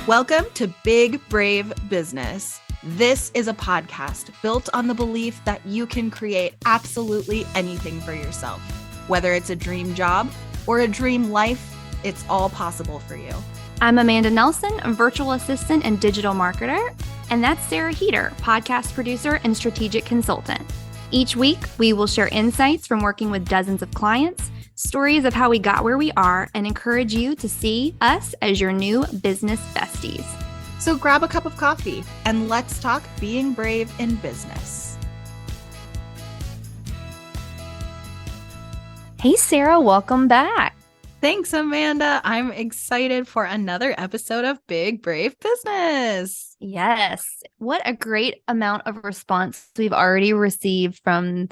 Welcome to Big Brave Business. This is a podcast built on the belief that you can create absolutely anything for yourself. Whether it's a dream job or a dream life, it's all possible for you. I'm Amanda Nelson, a virtual assistant and digital marketer, and that's Sarah Heater, podcast producer and strategic consultant. Each week, we will share insights from working with dozens of clients, stories of how we got where we are, and encourage you to see us as your new business besties. So grab a cup of coffee and let's talk being brave in business. Hey, Sarah, welcome back. Thanks, Amanda. I'm excited for another episode of Big Brave Business. Yes. What a great amount of response we've already received from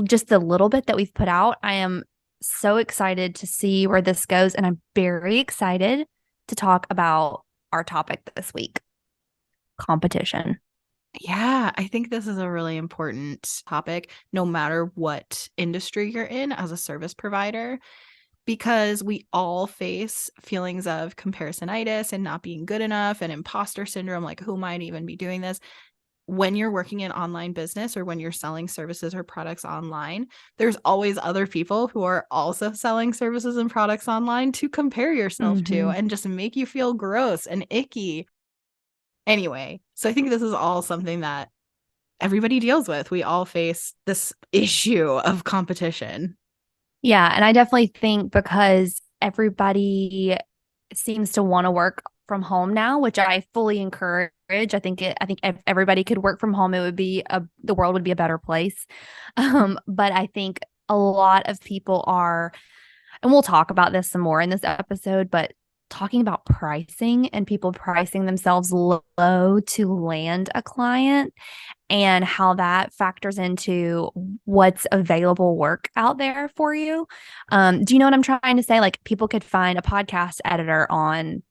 just the little bit that we've put out. I am so excited to see where this goes, and I'm very excited to talk about our topic this week, competition. Yeah, I think this is a really important topic, no matter what industry you're in as a service provider, because we all face feelings of comparisonitis and not being good enough and imposter syndrome, like who might even be doing this. When you're working in online business or when you're selling services or products online, there's always other people who are also selling services and products online to compare yourself to and just make you feel gross and icky. Anyway, so I think this is all something that everybody deals with. We all face this issue of competition. Yeah, and I definitely think because everybody seems to want to work from home now, which I fully encourage. I think if everybody could work from home, the world would be a better place. But I think a lot of people are, and we'll talk about this some more in this episode, but talking about pricing and people pricing themselves low to land a client and how that factors into what's available work out there for you. Do you know what I'm trying to say? Like, people could find a podcast editor on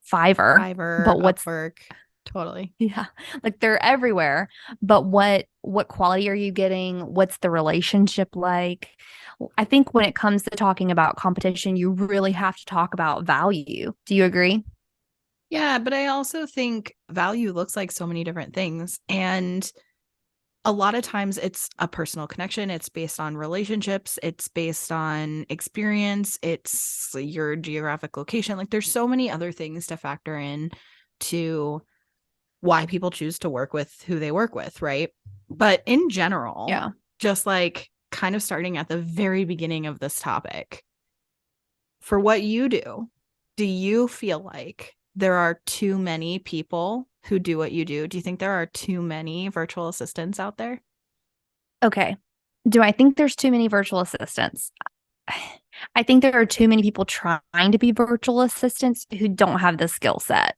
Fiverr, but what's Upwork, totally. Yeah, like they're everywhere. But what quality are you getting? What's the relationship like? I think when it comes to talking about competition, you really have to talk about value. Do you agree? Yeah, but I also think value looks like so many different things. And a lot of times it's a personal connection. It's based on relationships. It's based on experience. It's your geographic location. Like, there's so many other things to factor in to why people choose to work with who they work with, right? But in general, just like kind of starting at the very beginning of this topic, for what you do you feel like there are too many people who do what you do? Do you think there are too many virtual assistants out there? Okay. Do I think there's too many virtual assistants? I think there are too many people trying to be virtual assistants who don't have the skill set.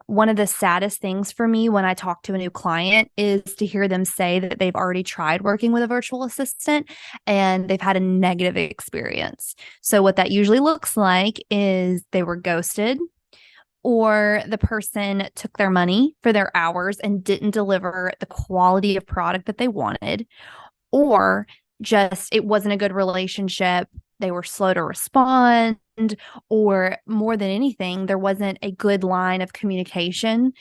One of the saddest things for me when I talk to a new client is to hear them say that they've already tried working with a virtual assistant and they've had a negative experience. So what that usually looks like is they were ghosted, or the person took their money for their hours and didn't deliver the quality of product that they wanted, or just it wasn't a good relationship. They were slow to respond, or more than anything, there wasn't a good line of communication.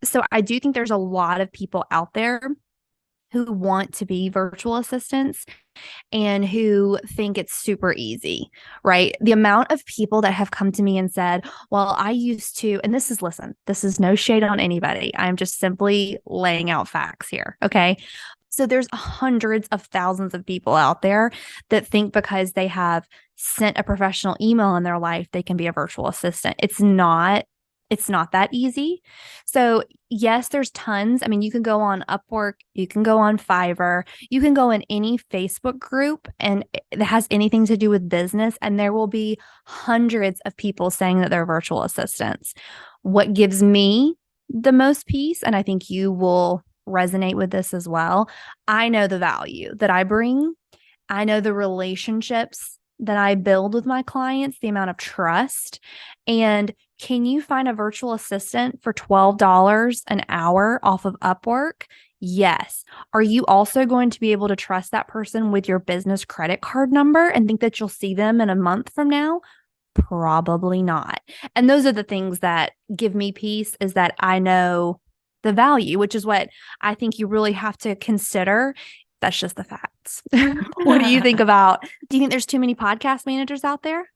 So I do think there's a lot of people out there who want to be virtual assistants and who think it's super easy, right? The amount of people that have come to me and said, well, I used to, and this is no shade on anybody. I'm just simply laying out facts here. Okay. So there's hundreds of thousands of people out there that think because they have sent a professional email in their life, they can be a virtual assistant. It's not that easy. So yes, there's tons. I mean, you can go on Upwork, you can go on Fiverr, you can go in any Facebook group and it has anything to do with business, and there will be hundreds of people saying that they're virtual assistants. What gives me the most peace, and I think you will resonate with this as well, I know the value that I bring. I know the relationships that I build with my clients, the amount of trust. And can you find a virtual assistant for $12 an hour off of Upwork? Yes. Are you also going to be able to trust that person with your business credit card number and think that you'll see them in a month from now? Probably not. And those are the things that give me peace, is that I know the value, which is what I think you really have to consider. That's just the facts. What do you think about? Do you think there's too many podcast managers out there?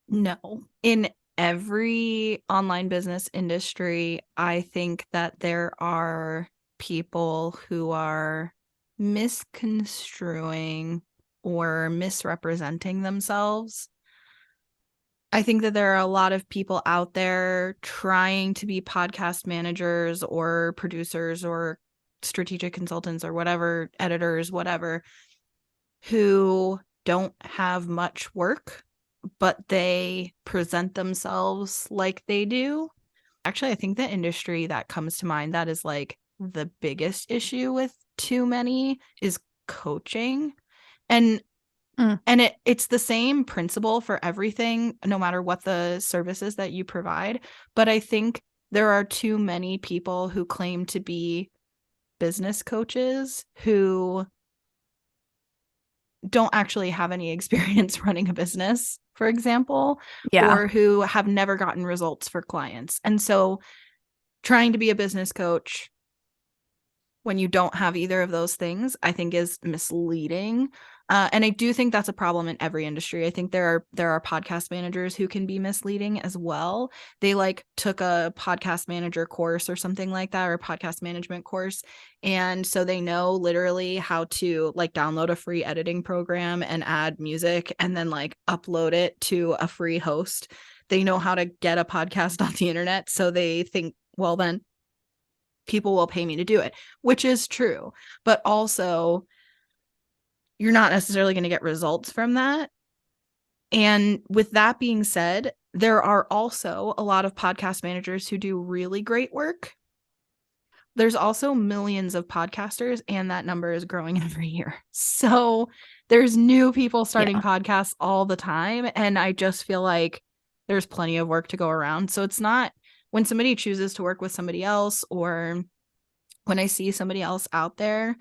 No. In every online business industry, I think that there are people who are misconstruing or misrepresenting themselves. I think that there are a lot of people out there trying to be podcast managers or producers or strategic consultants or whatever, editors, whatever, who don't have much work, but they present themselves like they do. Actually, I think the industry that comes to mind that is like the biggest issue with too many is coaching. And it's the same principle for everything, no matter what the services that you provide. But I think there are too many people who claim to be business coaches who don't actually have any experience running a business, for example, Yeah. or who have never gotten results for clients. And so trying to be a business coach when you don't have either of those things, I think is misleading. And I do think that's a problem in every industry. I think there are podcast managers who can be misleading as well. They like took a podcast manager course or something like that, or a podcast management course. And so they know literally how to like download a free editing program and add music and then like upload it to a free host. They know how to get a podcast on the internet. So they think, well, then people will pay me to do it, which is true. But also, you're not necessarily going to get results from that. And with that being said, there are also a lot of podcast managers who do really great work. There's also millions of podcasters, and that number is growing every year. So there's new people starting podcasts all the time. And I just feel like there's plenty of work to go around. So it's not, when somebody chooses to work with somebody else, or when I see somebody else out there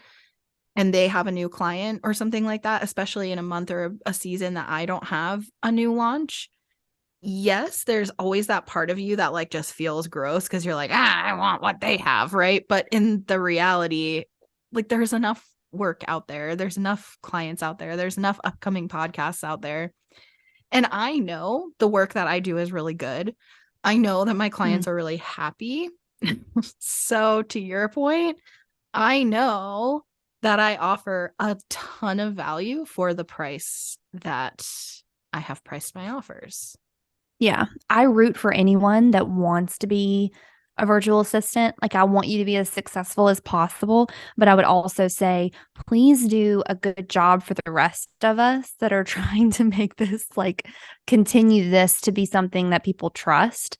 and they have a new client or something like that, especially in a month or a season that I don't have a new launch, yes, there's always that part of you that like just feels gross because you're like, I want what they have, right? But in the reality, like there's enough work out there. There's enough clients out there. There's enough upcoming podcasts out there. And I know the work that I do is really good. I know that my clients are really happy. So to your point, I know that I offer a ton of value for the price that I have priced my offers. Yeah. I root for anyone that wants to be a virtual assistant. Like, I want you to be as successful as possible. But I would also say, please do a good job for the rest of us that are trying to make this, like, continue this to be something that people trust.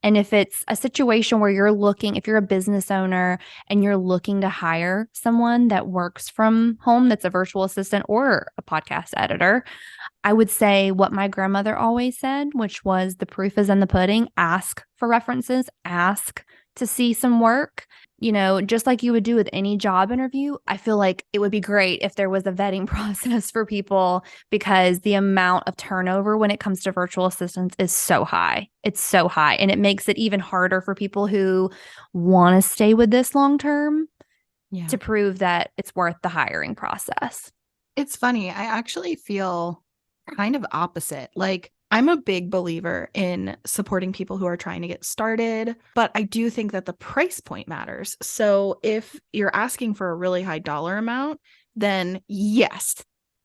And if it's a situation where you're looking, if you're a business owner and you're looking to hire someone that works from home, that's a virtual assistant or a podcast editor, I would say what my grandmother always said, which was the proof is in the pudding. Ask for references, ask to see some work. You know, just like you would do with any job interview, I feel like it would be great if there was a vetting process for people, because the amount of turnover when it comes to virtual assistants is so high. It's so high. And it makes it even harder for people who want to stay with this long term to prove that it's worth the hiring process. It's funny. I actually feel kind of opposite. Like, I'm a big believer in supporting people who are trying to get started, but I do think that the price point matters. So if you're asking for a really high dollar amount, then yes,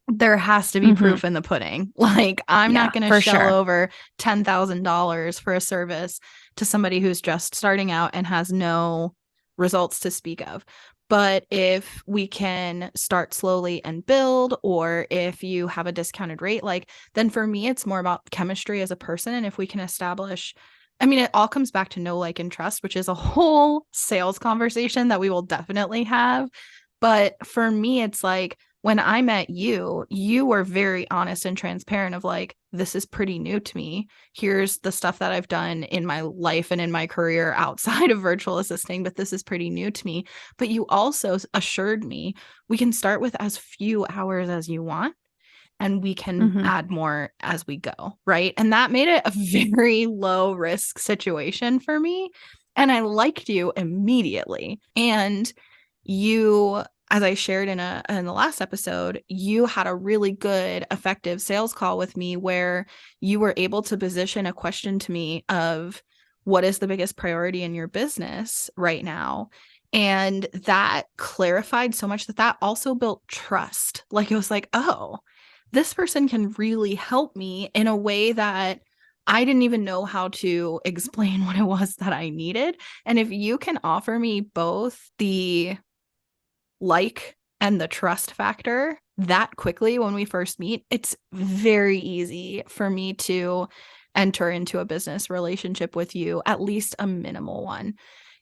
there has to be proof in the pudding. Like, I'm not going to shell over $10,000 for a service to somebody who's just starting out and has no results to speak of. But if we can start slowly and build, or if you have a discounted rate, like, then for me, it's more about chemistry as a person. And if we can establish, I mean, it all comes back to know, like, and trust, which is a whole sales conversation that we will definitely have. But for me, it's like, when I met you, you were very honest and transparent of like, this is pretty new to me. Here's the stuff that I've done in my life and in my career outside of virtual assisting, but this is pretty new to me. But you also assured me we can start with as few hours as you want. and we can Mm-hmm. add more as we go, right? And that made it a very low risk situation for me. And I liked you immediately. And you, as I shared in the last episode, you had a really good, effective sales call with me where you were able to position a question to me of what is the biggest priority in your business right now? And that clarified so much that also built trust. Like it was like, oh, this person can really help me in a way that I didn't even know how to explain what it was that I needed. And if you can offer me both the and the trust factor that quickly when we first meet, it's very easy for me to enter into a business relationship with you, at least a minimal one.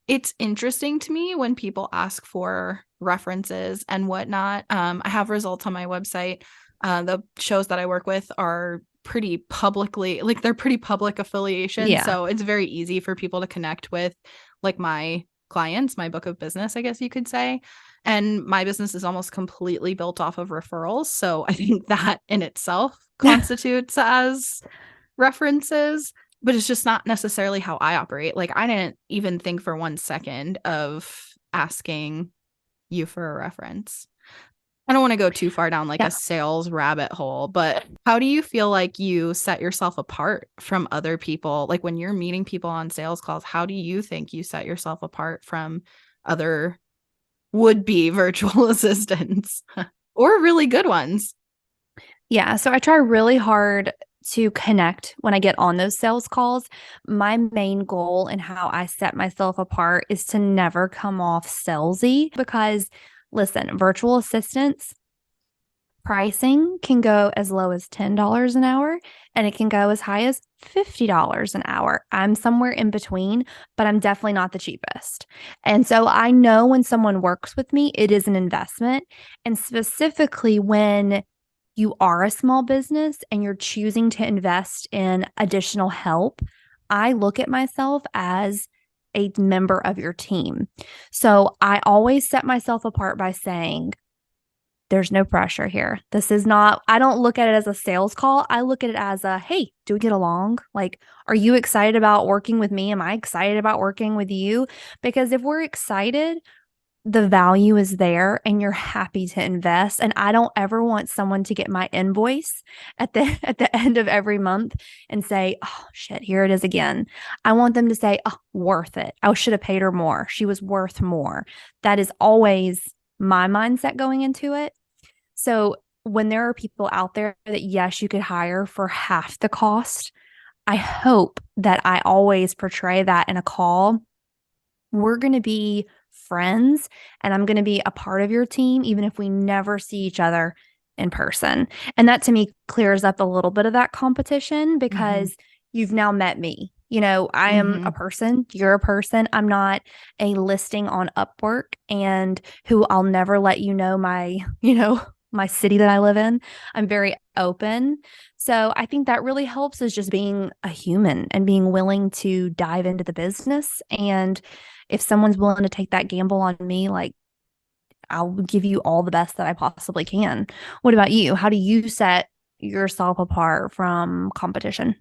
It's interesting to me when people ask for references and whatnot. I have results on my website. The shows that I work with are pretty publicly, like they're pretty public affiliations. Yeah. So it's very easy for people to connect with like my clients, my book of business, I guess you could say. And my business is almost completely built off of referrals. So I think that in itself constitutes as references, but it's just not necessarily how I operate. Like I didn't even think for 1 second of asking you for a reference. I don't want to go too far down like Yeah. a sales rabbit hole, but how do you feel like you set yourself apart from other people? Like when you're meeting people on sales calls, how do you think you set yourself apart from other would-be virtual assistants or really good ones? Yeah. So I try really hard to connect when I get on those sales calls. My main goal and how I set myself apart is to never come off salesy because, listen, virtual assistants pricing can go as low as $10 an hour and it can go as high as $50 an hour. I'm somewhere in between, but I'm definitely not the cheapest. And so I know when someone works with me, it is an investment. And specifically when you are a small business and you're choosing to invest in additional help, I look at myself as a member of your team. So I always set myself apart by saying, there's no pressure here. This is not, I don't look at it as a sales call. I look at it as a, hey, do we get along? Like, are you excited about working with me? Am I excited about working with you? Because if we're excited, the value is there and you're happy to invest. And I don't ever want someone to get my invoice at the end of every month and say, oh shit, here it is again. I want them to say, oh, worth it. I should have paid her more. She was worth more. That is always my mindset going into it. So when there are people out there that, yes, you could hire for half the cost, I hope that I always portray that in a call. We're going to be friends and I'm going to be a part of your team, even if we never see each other in person. And that to me clears up a little bit of that competition because you've now met me. You know, I am a person, you're a person. I'm not a listing on Upwork and who I'll never let you know my city that I live in. I'm very open. So I think that really helps is just being a human and being willing to dive into the business. And if someone's willing to take that gamble on me, like I'll give you all the best that I possibly can. What about you? How do you set yourself apart from competition?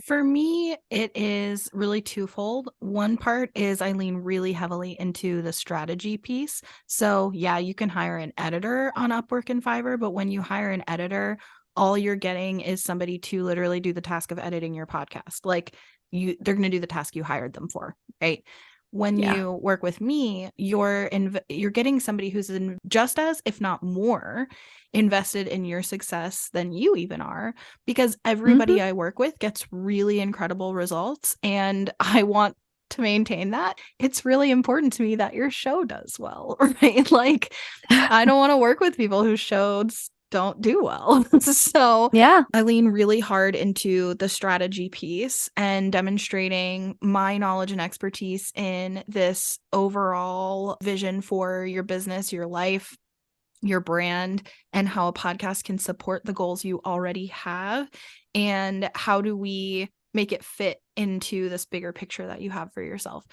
For me, it is really twofold. One part is I lean really heavily into the strategy piece. So, yeah, you can hire an editor on Upwork and Fiverr, but when you hire an editor, all you're getting is somebody to literally do the task of editing your podcast. Like they're going to do the task you hired them for, right? When Yeah. you work with me, you're getting somebody who's just as, if not more, invested in your success than you even are, because everybody I work with gets really incredible results, and I want to maintain that. It's really important to me that your show does well, right? Like, I don't want to work with people whose shows don't do well. So Yeah. I lean really hard into the strategy piece and demonstrating my knowledge and expertise in this overall vision for your business, your life, your brand, and how a podcast can support the goals you already have. And how do we make it fit into this bigger picture that you have for yourself?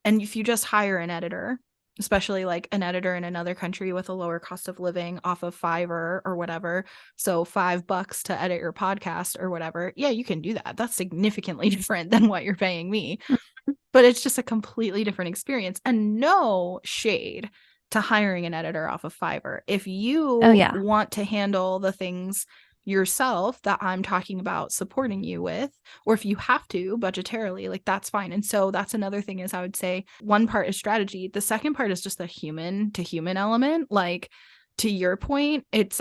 And if you just hire an editor, especially like an editor in another country with a lower cost of living off of Fiverr or whatever. So $5 to edit your podcast or whatever. Yeah, you can do that. That's significantly different than what you're paying me. But it's just a completely different experience, and no shade to hiring an editor off of Fiverr. If Oh, you yeah. want to handle the things yourself that I'm talking about supporting you with, or if you have to budgetarily, like that's fine. And so that's another thing is I would say one part is strategy. The second part is just the human to human element. Like to your point, it's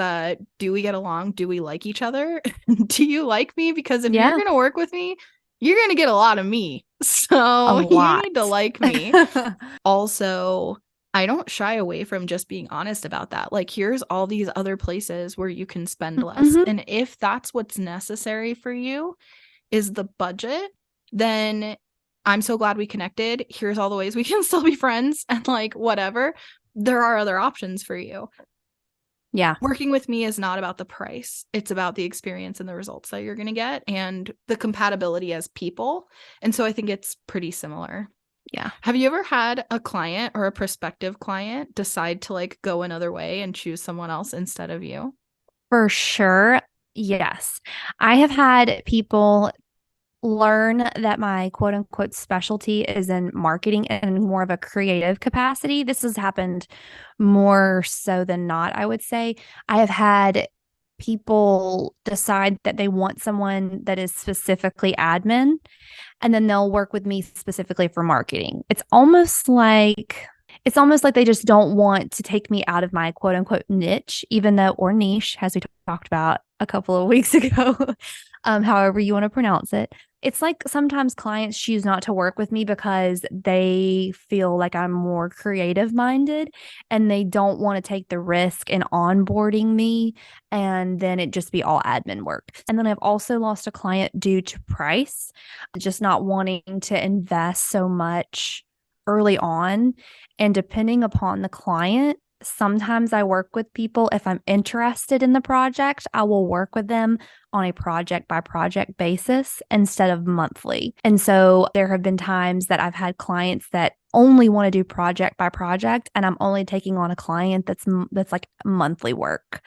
do we get along? Do we like each other? Do you like me? Because if you're Yeah. going to work with me, you're going to get a lot of me. A So you lot. need to like me. Also, I don't shy away from just being honest about that. Like, here's all these other places where you can spend less. Mhm. And if that's what's necessary for you is the budget, then I'm so glad we connected. Here's all the ways we can still be friends and like whatever. There are other options for you. Yeah. Working with me is not about the price. It's about the experience and the results that you're going to get and the compatibility as people. And so I think it's pretty similar. Yeah. Have you ever had a client or a prospective client decide to like go another way and choose someone else instead of you? For sure. Yes. I have had people learn that my quote unquote specialty is in marketing and more of a creative capacity. This has happened more so than not, I would say. I have had people decide that they want someone that is specifically admin, and then they'll work with me specifically for marketing. It's almost like they just don't want to take me out of my quote unquote niche, even though, or niche, as we talked about a couple of weeks ago, however you want to pronounce it. It's like sometimes clients choose not to work with me because they feel like I'm more creative minded and they don't want to take the risk in onboarding me and then it just be all admin work. And then I've also lost a client due to price, just not wanting to invest so much early on. And depending upon the client, sometimes I work with people. If I'm interested in the project, I will work with them on a project by project basis instead of monthly. And so there have been times that I've had clients that only want to do project by project, and I'm only taking on a client that's like monthly work.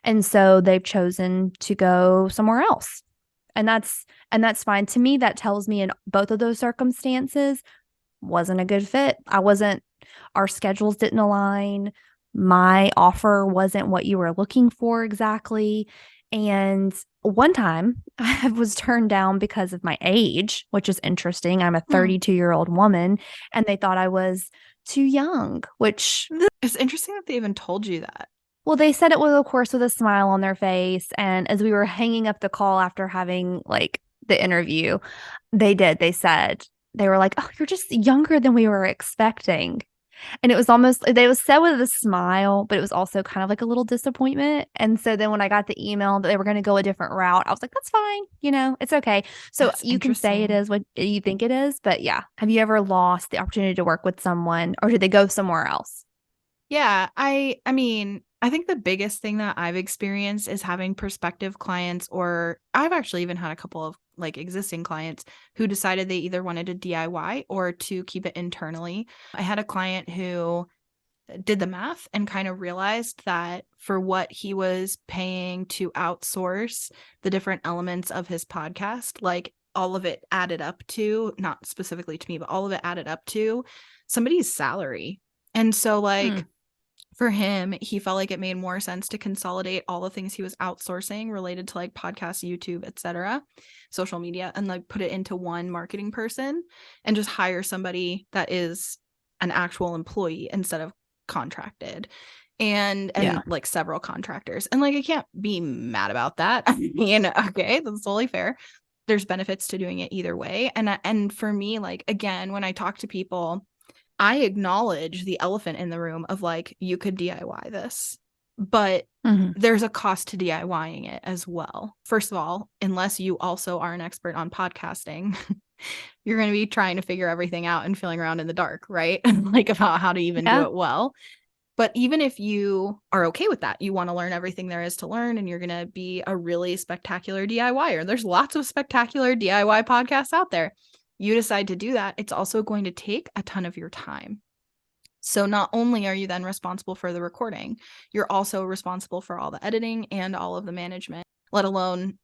And so they've chosen to go somewhere else. And that's fine. To me, that tells me in both of those circumstances wasn't a good fit. Our schedules didn't align. My offer wasn't what you were looking for exactly. And one time I was turned down because of my age, which is interesting. I'm a 32-year-old woman, and they thought I was too young, which, It's interesting that they even told you that. well, they said it was, of course, with a smile on their face. And as we were hanging up the call after having like the interview, they said, they were like, "Oh, you're just younger than we were expecting." And it was almost, they was said with a smile, but it was also kind of like a little disappointment. And so then when I got the email that they were going to go a different route, I was like, that's fine. It's okay. So That's you can say it interesting. is what you think it is. But yeah, have you ever lost the opportunity to work with someone, or did they go somewhere else? Yeah, I mean, I think the biggest thing that I've experienced is having prospective clients, or I've actually even had a couple of like existing clients who decided they either wanted to DIY or to keep it internally. I had a client who did the math and kind of realized that for what he was paying to outsource the different elements of his podcast, like all of it added up to, not specifically to me, but all of it added up to somebody's salary. And so like for him, he felt like it made more sense to consolidate all the things he was outsourcing related to like podcasts, YouTube, etc., social media, and like put it into one marketing person and just hire somebody that is an actual employee instead of contracted and Yeah. like several contractors. And like I can't be mad about that. I mean, okay, that's totally fair. There's benefits to doing it either way. And for me, like again, when I talk to people, I acknowledge the elephant in the room of like, you could DIY this, but Mhm. there's a cost to DIYing it as well. First of all, unless you also are an expert on podcasting, you're going to be trying to figure everything out and feeling around in the dark, right? Like about how to even do Yeah. it well. But even if you are okay with that, you want to learn everything there is to learn and you're going to be a really spectacular DIYer. There's lots of spectacular DIY podcasts out there. You decide to do that, it's also going to take a ton of your time. So not only are you then responsible for the recording, you're also responsible for all the editing and all of the management, let alone,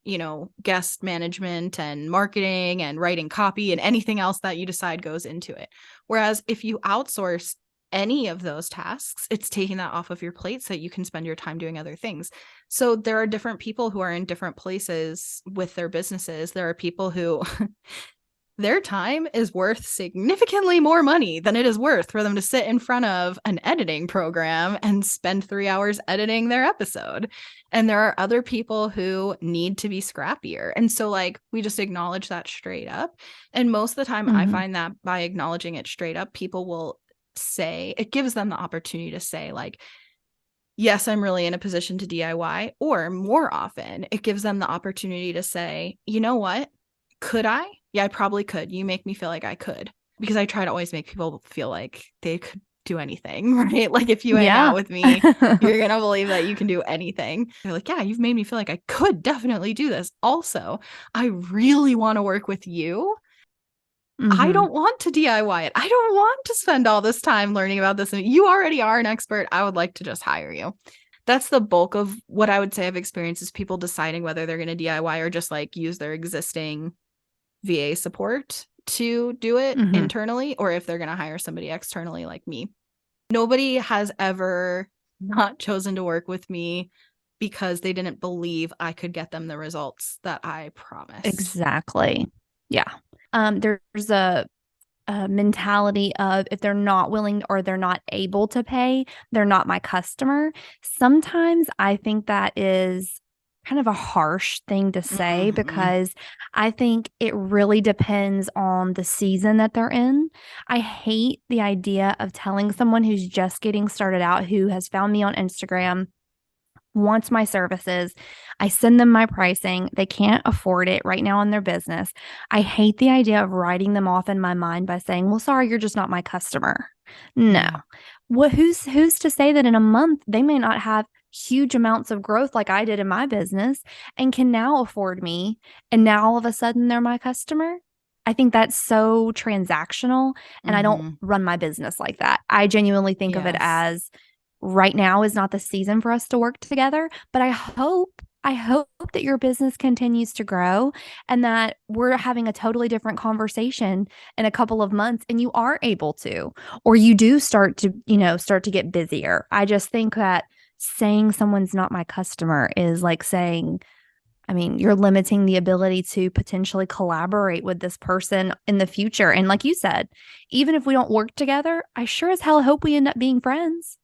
guest management and marketing and writing copy and anything else that you decide goes into it. Whereas if you outsource any of those tasks, it's taking that off of your plate so that you can spend your time doing other things. So there are different people who are in different places with their businesses. There are people who their time is worth significantly more money than it is worth for them to sit in front of an editing program and spend 3 hours editing their episode. And there are other people who need to be scrappier. And so we just acknowledge that straight up. And most of the time I find that by acknowledging it straight up, people will say, it gives them the opportunity to say yes, I'm really in a position to DIY. Or more often, it gives them the opportunity to say, you know what? Could I? Yeah, I probably could. You make me feel like I could, because I try to always make people feel like they could do anything, right? Like if you hang out with me, you're going to believe that you can do anything. They're like, yeah, you've made me feel like I could definitely do this. Also, I really want to work with you. I don't want to DIY it. I don't want to spend all this time learning about this. You already are an expert. I would like to just hire you. That's the bulk of what I would say I've experienced, is people deciding whether they're going to DIY or just use their existing VA support to do it internally, or if they're going to hire somebody externally like me. Nobody has ever not chosen to work with me because they didn't believe I could get them the results that I promised. Exactly. Yeah. There's a mentality of, if they're not willing or they're not able to pay, they're not my customer. Sometimes I think that is kind of a harsh thing to say, because I think it really depends on the season that they're in. I hate the idea of telling someone who's just getting started out, who has found me on Instagram, wants my services, I send them my pricing, they can't afford it right now in their business. I hate the idea of writing them off in my mind by saying, well, sorry, you're just not my customer. No. Yeah. Who's to say that in a month they may not have huge amounts of growth like I did in my business and can now afford me, and now all of a sudden they're my customer? I think that's so transactional, and I don't run my business like that. I genuinely think of it as, right now is not the season for us to work together, but I hope that your business continues to grow, and that we're having a totally different conversation in a couple of months and you are able to, or you do start to get busier. I just think that saying someone's not my customer is like saying, you're limiting the ability to potentially collaborate with this person in the future. And like you said, even if we don't work together, I sure as hell hope we end up being friends.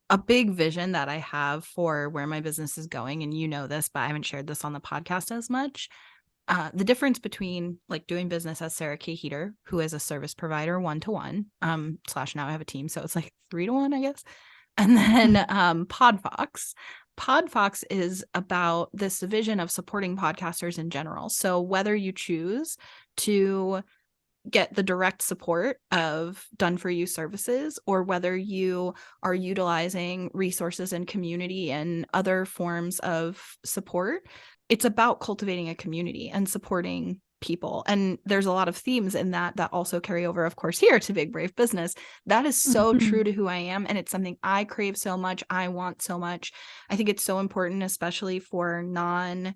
A big vision that I have for where my business is going, and you know this, but I haven't shared this on the podcast as much. The difference between doing business as Sarah K. Heater, who is a service provider 1-to-1, / now I have a team, so it's 3-to-1, I guess. And then Podfox. Podfox is about this vision of supporting podcasters in general. So whether you choose to get the direct support of done for you services, or whether you are utilizing resources and community and other forms of support, it's about cultivating a community and supporting people. And there's a lot of themes in that also carry over, of course, here to Big Brave Business. That is so true to who I am, and it's something I crave so much, I want so much. I think it's so important, especially for non-male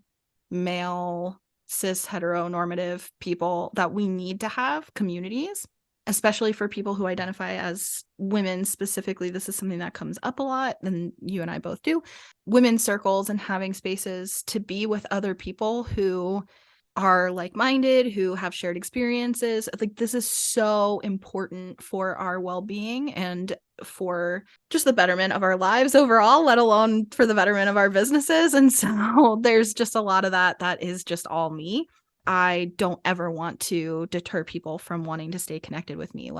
cis heteronormative people, that we need to have communities, especially for people who identify as women specifically. This is something that comes up a lot, and you and I both do. Women's circles and having spaces to be with other people who are like-minded, who have shared experiences. This is so important for our well-being and for just the betterment of our lives overall, let alone for the betterment of our businesses. And so there's just a lot of that is just all me. I don't ever want to deter people from wanting to stay connected with me.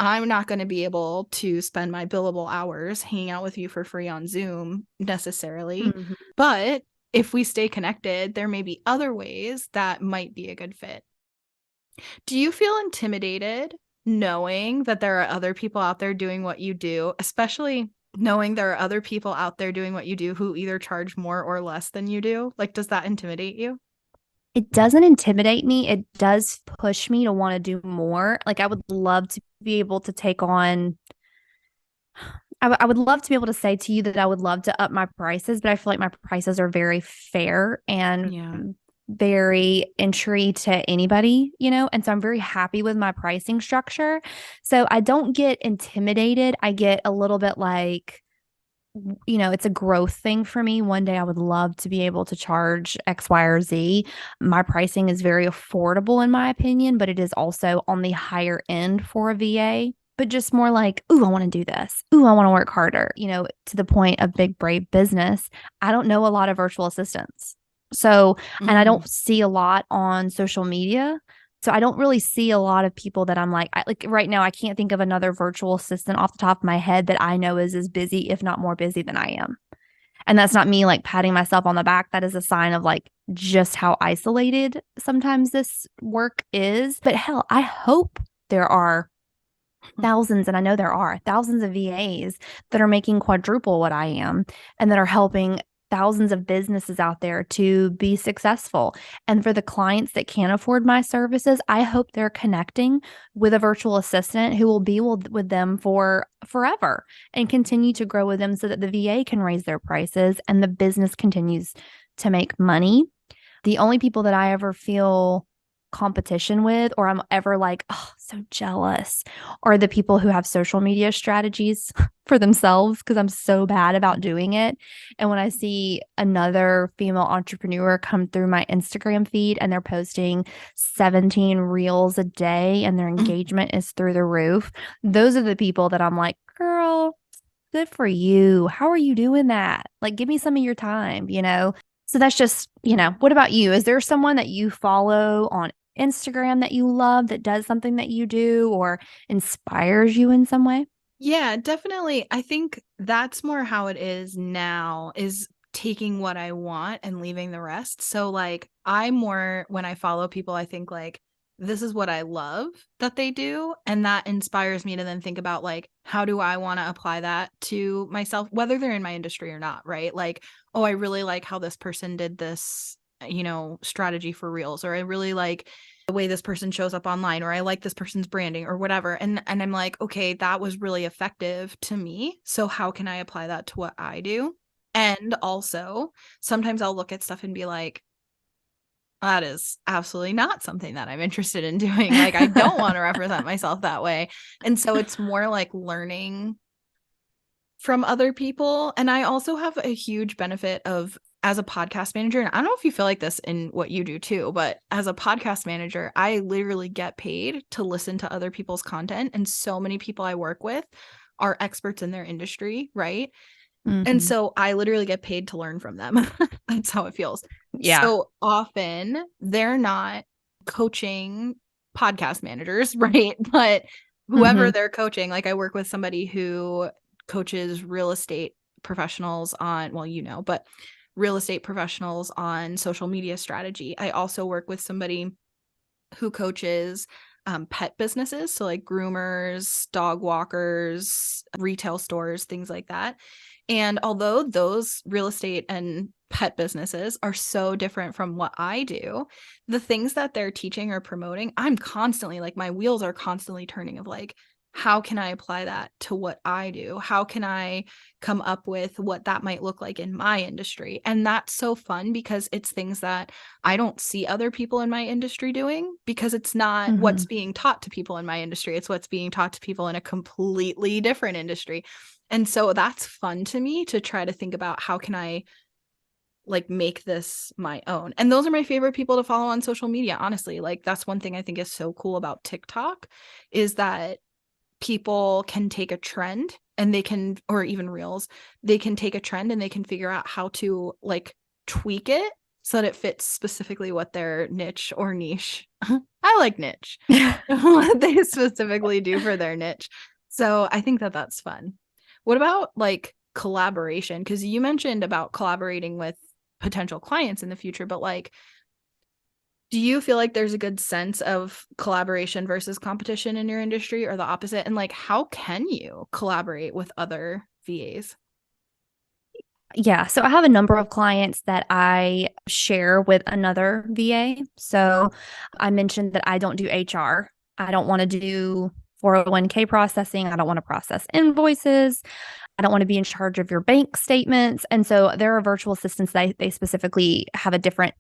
I'm not going to be able to spend my billable hours hanging out with you for free on Zoom necessarily, but if we stay connected, there may be other ways that might be a good fit. Do you feel intimidated knowing that there are other people out there doing what you do, especially knowing there are other people out there doing what you do who either charge more or less than you do? Does that intimidate you? It doesn't intimidate me. It does push me to want to do more. I would love to be able to take on I would love to be able to say to you that I would love to up my prices, but I feel like my prices are very fair and Yeah. very entry to anybody, And so I'm very happy with my pricing structure. So I don't get intimidated. I get a little bit like, it's a growth thing for me. One day I would love to be able to charge X, Y, or Z. My pricing is very affordable in my opinion, but it is also on the higher end for a VA. But just more like, ooh, I want to do this. Ooh, I want to work harder, to the point of big, brave business. I don't know a lot of virtual assistants. So, and I Mhm. don't see a lot on social media. So I don't really see a lot of people that I'm like right now, I can't think of another virtual assistant off the top of my head that I know is as busy, if not more busy than I am. And that's not me like patting myself on the back. That is a sign of like just how isolated sometimes this work is. But hell, I hope there are thousands, and I know there are thousands of VAs that are making quadruple what I am and that are helping thousands of businesses out there to be successful. And for the clients that can't afford my services, I hope they're connecting with a virtual assistant who will be with them for forever and continue to grow with them so that the VA can raise their prices and the business continues to make money. The only people that I ever feel competition with, or I'm ever like, oh, so jealous, are the people who have social media strategies for themselves because I'm so bad about doing it. And when I see another female entrepreneur come through my Instagram feed and they're posting 17 reels a day and their engagement is through the roof, those are the people that I'm like, girl, good for you. How are you doing that? Like, give me some of your time. So that's just, what about you? Is there someone that you follow on Instagram that you love that does something that you do or inspires you in some way? Yeah, definitely. I think that's more how it is now, is taking what I want and leaving the rest. So like I more when I follow people, I think like this is what I love that they do, and that inspires me to then think about like how do I want to apply that to myself, whether they're in my industry or not, right? Like, oh, I really like how this person did this, strategy for reels, or I really like the way this person shows up online, or I like this person's branding or whatever. And I'm like, okay, that was really effective to me. So how can I apply that to what I do? And also, sometimes I'll look at stuff and be like, that is absolutely not something that I'm interested in doing. Like, I don't want to represent myself that way. And so it's more like learning from other people. And I also have a huge benefit of as a podcast manager, and I don't know if you feel like this in what you do too, but as a podcast manager, I literally get paid to listen to other people's content. And so many people I work with are experts in their industry, right? And Hmm. so I literally get paid to learn from them. That's how it feels. Yeah. So often they're not coaching podcast managers, right? But whoever Hmm. they're coaching, like I work with somebody who coaches real estate professionals on, well, but real estate professionals on social media strategy. I also work with somebody who coaches pet businesses. So, like groomers, dog walkers, retail stores, things like that. And although those real estate and pet businesses are so different from what I do, the things that they're teaching or promoting, I'm constantly like, my wheels are constantly turning of like, how can I apply that to what I do? How can I come up with what that might look like in my industry? And that's so fun because it's things that I don't see other people in my industry doing, because it's not Hmm. what's being taught to people in my industry. It's what's being taught to people in a completely different industry. And so that's fun to me to try to think about how can I like make this my own. And those are my favorite people to follow on social media, honestly. Like that's one thing I think is so cool about TikTok is that people can take a trend and they can, or even reels, they can take a trend and they can figure out how to like tweak it so that it fits specifically what their niche or niche. I like niche. What they specifically do for their niche. So I think that that's fun. What about like collaboration? Because you mentioned about collaborating with potential clients in the future, but like, do you feel like there's a good sense of collaboration versus competition in your industry, or the opposite? And like, how can you collaborate with other VAs? Yeah. So I have a number of clients that I share with another VA. So I mentioned that I don't do HR. I don't want to do 401k processing. I don't want to process invoices. I don't want to be in charge of your bank statements. And so there are virtual assistants that they specifically have a different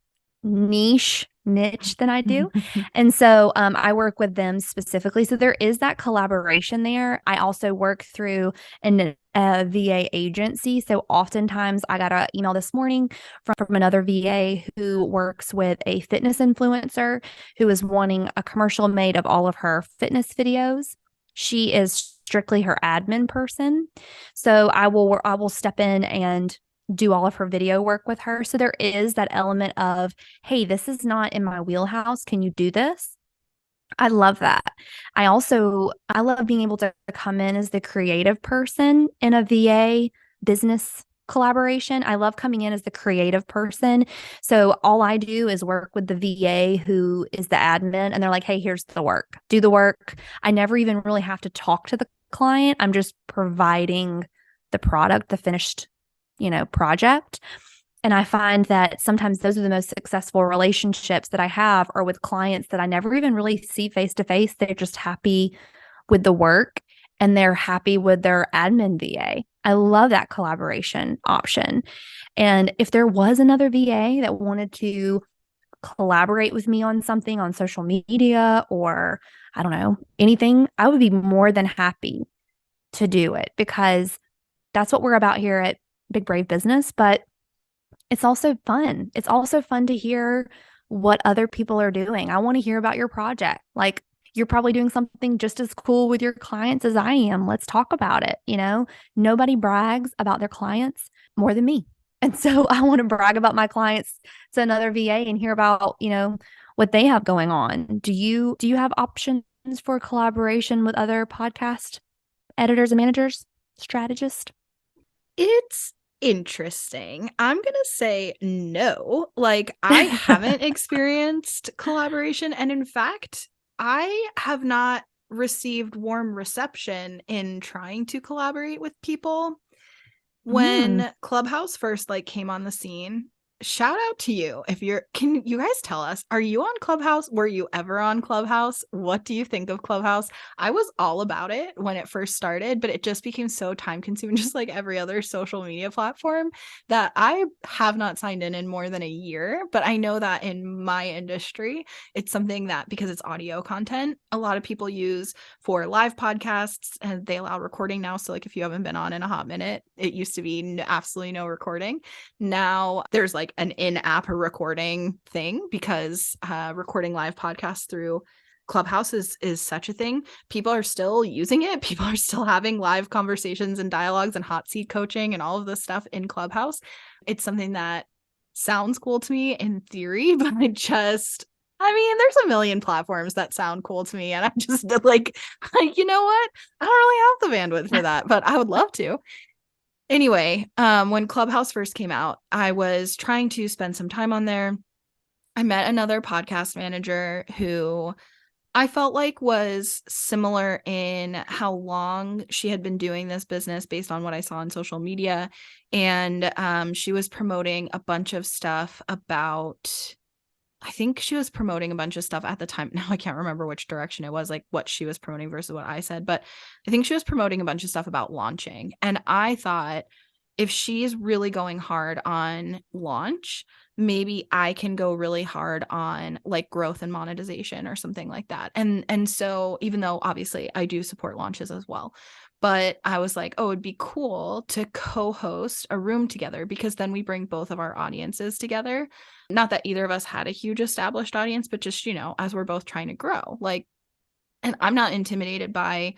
niche than I do. And so I work with them specifically. So there is that collaboration there. I also work through a VA agency. So oftentimes I got an email this morning from another VA who works with a fitness influencer who is wanting a commercial made of all of her fitness videos. She is strictly her admin person. So I will step in and do all of her video work with her. So there is that element of, hey, this is not in my wheelhouse. Can you do this? I love that. I love being able to come in as the creative person in a VA business collaboration. I love coming in as the creative person. So all I do is work with the VA who is the admin, and they're like, hey, here's the work. Do the work. I never even really have to talk to the client. I'm just providing the product, the finished project. And I find that sometimes those are the most successful relationships that I have are with clients that I never even really see face to face. They're just happy with the work and they're happy with their admin VA. I love that collaboration option. And if there was another VA that wanted to collaborate with me on something on social media or I don't know, anything, I would be more than happy to do it because that's what we're about here at Big Brave Business, but it's also fun. It's also fun to hear what other people are doing. I want to hear about your project. Like you're probably doing something just as cool with your clients as I am. Let's talk about it. Nobody brags about their clients more than me. And so I want to brag about my clients to another VA and hear about, what they have going on. Do you have options for collaboration with other podcast editors and managers, strategists? It's interesting. I'm going to say no. Like, I haven't experienced collaboration. And in fact, I have not received warm reception in trying to collaborate with people. When Clubhouse first came on the scene, shout out to you. Can you guys tell us, are you on Clubhouse? Were you ever on Clubhouse? What do you think of Clubhouse? I was all about it when it first started, but it just became so time consuming, just like every other social media platform, that I have not signed in more than a year. But I know that in my industry, it's something that, because it's audio content, a lot of people use for live podcasts, and they allow recording now. So if you haven't been on in a hot minute, it used to be absolutely no recording. Now there's an in-app recording thing because recording live podcasts through Clubhouse is such a thing. People are still using it. People are still having live conversations and dialogues and hot seat coaching and all of this stuff in Clubhouse. It's something that sounds cool to me in theory, but there's a million platforms that sound cool to me. And I'm just you know what? I don't really have the bandwidth for that, but I would love to. Anyway, when Clubhouse first came out, I was trying to spend some time on there. I met another podcast manager who I felt like was similar in how long she had been doing this business based on what I saw on social media. And she was promoting a bunch of stuff about, I think she was promoting a bunch of stuff at the time. Now I can't remember which direction it was, what she was promoting versus what I said, but I think she was promoting a bunch of stuff about launching. And I thought, if she's really going hard on launch, maybe I can go really hard on growth and monetization or something like that. And so even though obviously I do support launches as well, but I was like, oh, it'd be cool to co-host a room together, because then we bring both of our audiences together. Not that either of us had a huge established audience, but just, as we're both trying to grow, and I'm not intimidated by,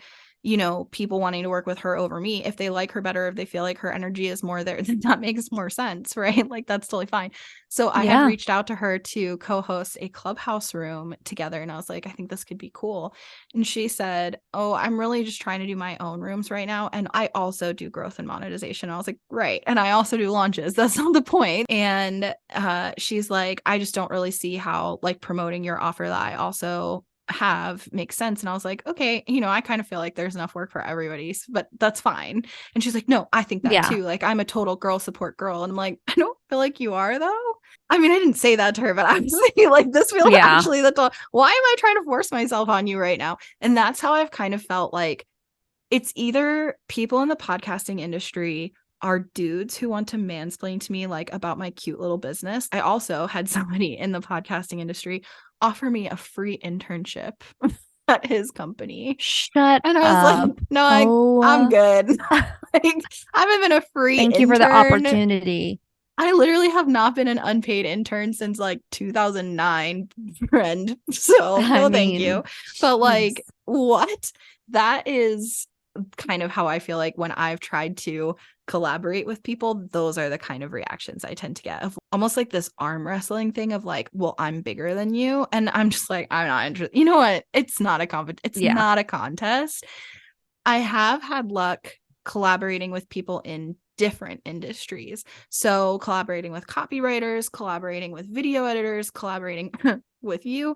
people wanting to work with her over me. If they like her better, if they feel like her energy is more there, then that makes more sense, right? That's totally fine. So I had reached out to her to co-host a Clubhouse room together. And I was like, I think this could be cool. And she said, oh, I'm really just trying to do my own rooms right now. And I also do growth and monetization. I was like, right. And I also do launches. That's not the point. And she's like, I just don't really see how promoting your offer that I also have makes sense. And I was like, okay, I kind of feel like there's enough work for everybody, but that's fine. And she's like, no, I think that too. I'm a total girl support girl. And I'm like, I don't feel like you are though. I mean, I didn't say that to her, but I was thinking like this feels actually why am I trying to force myself on you right now? And that's how I've kind of felt like it's either people in the podcasting industry are dudes who want to mansplain to me like about my cute little business. I also had somebody in the podcasting industry offer me a free internship at his company. Shut and I was up. like, no, I'm good. Like, I haven't been a free Thank you for the opportunity. I literally have not been an unpaid intern since like 2009, friend. So no, thank you. But like, what? That is kind of how I feel like when I've tried to collaborate with people, those are the kind of reactions I tend to get, of almost like this arm wrestling thing of like, well, I'm bigger than you. And I'm just like, I'm not interested. You know what? It's not not a contest. I have had luck collaborating with people in different industries. So collaborating with copywriters, collaborating with video editors, collaborating with you.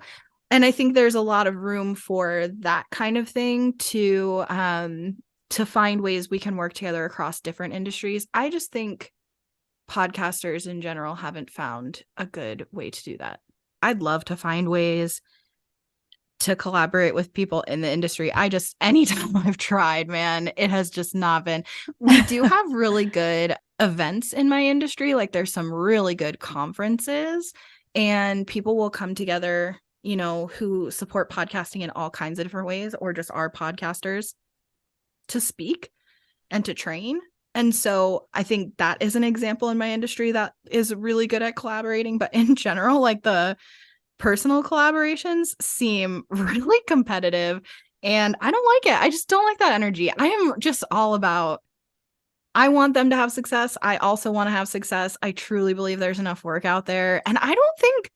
And I think there's a lot of room for that kind of thing to find ways we can work together across different industries. I just think podcasters in general haven't found a good way to do that. I'd love to find ways to collaborate with people in the industry. Anytime I've tried, man, it has just not been. We do have really good events in my industry. Like there's some really good conferences and people will come together, you know, who support podcasting in all kinds of different ways or just are podcasters to speak and to train. And so I think that is an example in my industry that is really good at collaborating. But in general, like the personal collaborations seem really competitive and I don't like it. I just don't like that energy. I am just all about, I want them to have success. I also want to have success. I truly believe there's enough work out there. And I don't think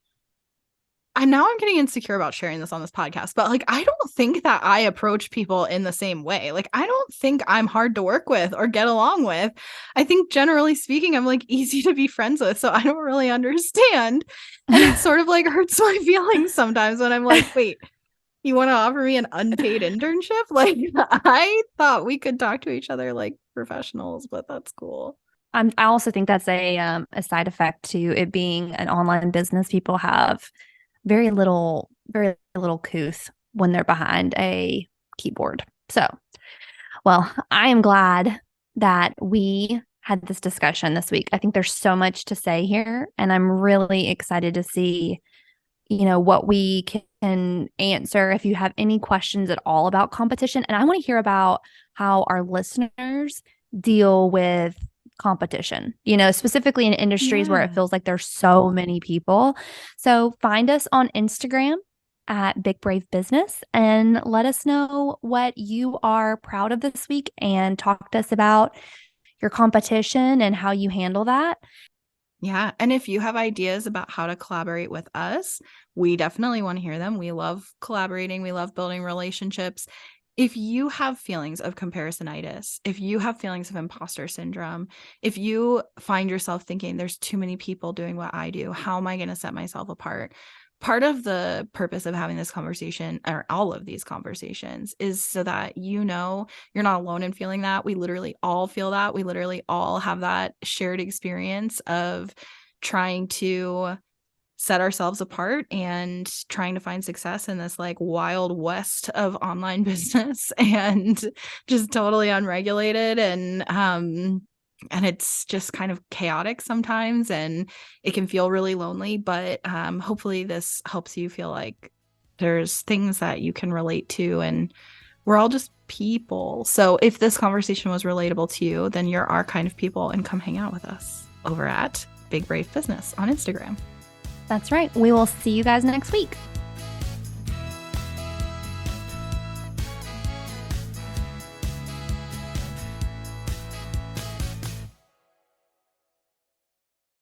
I'm getting insecure about sharing this on this podcast, but like, I don't think that I approach people in the same way. Like, I don't think I'm hard to work with or get along with. I think generally speaking, I'm like easy to be friends with. So I don't really understand. And it sort of like hurts my feelings sometimes when I'm like, wait, you want to offer me an unpaid internship? Like, I thought we could talk to each other like professionals, but that's cool. I also think that's a side effect to it being an online business. People have very little couth when they're behind a keyboard. So, well, I am glad that we had this discussion this week. I think there's so much to say here, and I'm really excited to see, you know, what we can answer if you have any questions at all about competition. And I want to hear about how our listeners deal with competition, you know, specifically in industries where it feels like there's so many people. So find us on Instagram at Big Brave Business and let us know what you are proud of this week and talk to us about your competition and how you handle that. Yeah. And if you have ideas about how to collaborate with us, we definitely want to hear them. We love collaborating. We love building relationships. If you have feelings of comparisonitis, if you have feelings of imposter syndrome, if you find yourself thinking there's too many people doing what I do, how am I going to set myself apart? Part of the purpose of having this conversation, or all of these conversations, is so that you know you're not alone in feeling that. We literally all feel that. We literally all have that shared experience of trying to set ourselves apart and trying to find success in this like wild west of online business and just totally unregulated and it's just kind of chaotic sometimes and it can feel really lonely, but hopefully this helps you feel like there's things that you can relate to and we're all just people. So if this conversation was relatable to you, then you're our kind of people and come hang out with us over at Big Brave Business on Instagram. That's right. We will see you guys next week.